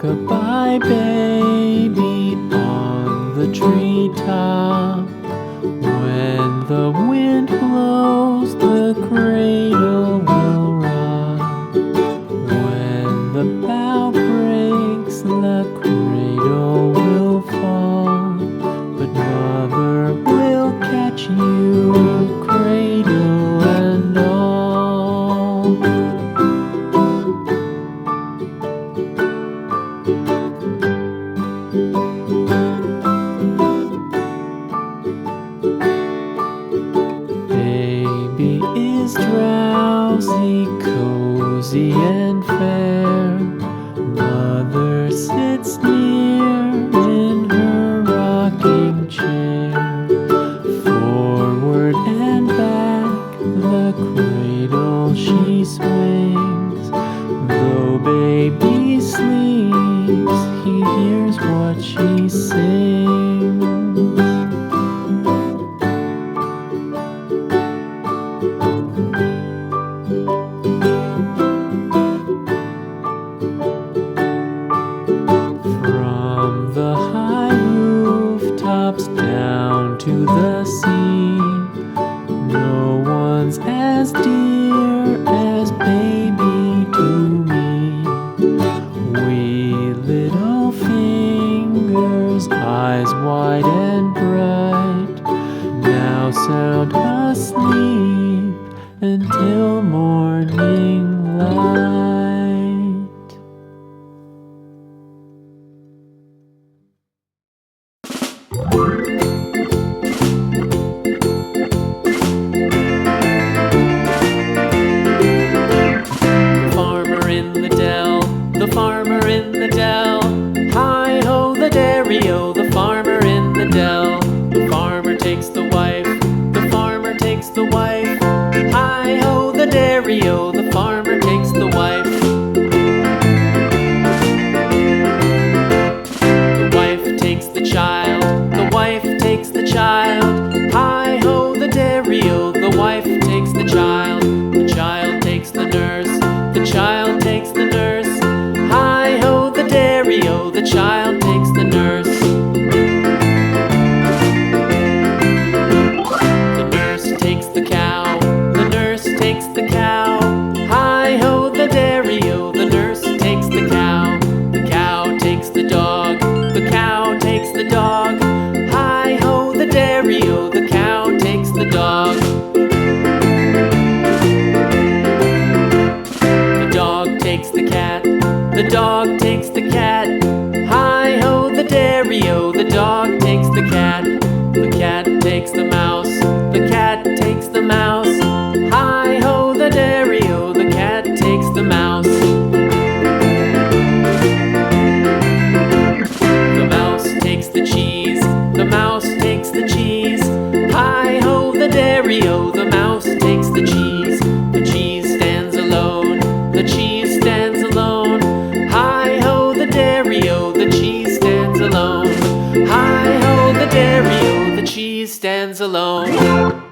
Rock-a-bye baby on the treetop. When the wind blows, the cradle will rock. When the bough breaks, the cradle will fall. But mother will catch you, cradle and all. Baby is drowsy, cozy and fair. Mother sits near in her rocking chair. Forward and back the cradle she swings. Though baby sleeps, he hears what she sings. From the high rooftops down to the sea, no one's as dear as baby to me. Wee little fingers, eyes wide and bright, now sound asleep until morning light. The farmer in the dell, hi-ho the dairy-o, the farmer in the dell. The farmer takes the wife, the farmer takes the wife, hi-ho the dairy-o, the farmer takes the wife. The wife takes the child, the wife takes the child, hi-ho the dairy-o, the wife takes the child. The child takes the nurse, the child takes the nurse, hi-ho the dairy-o, the child takes the nurse. The nurse takes the cow, the nurse takes the cow, hi-ho the dairy-o, the nurse takes the cow. The cow takes the dog, the cow takes the dog, hi-ho the dairy-o, the cow takes the dog. The dog takes the cat, the dog takes the cat, hi-ho the dairy-o, the dog takes the cat. The cat takes the mouse, the cat takes the mouse, hi-ho the dairy-o, the cat takes the mouse. The mouse takes the cheese, the mouse takes the cheese, hi-ho the dairy-o, the mouse takes the cheese. The cheese stands alone, the cheese stands alone, hi-ho the dairy-o, the cheese stands alone, hi-ho the dairy-o, the cheese stands alone.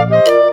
Thank you.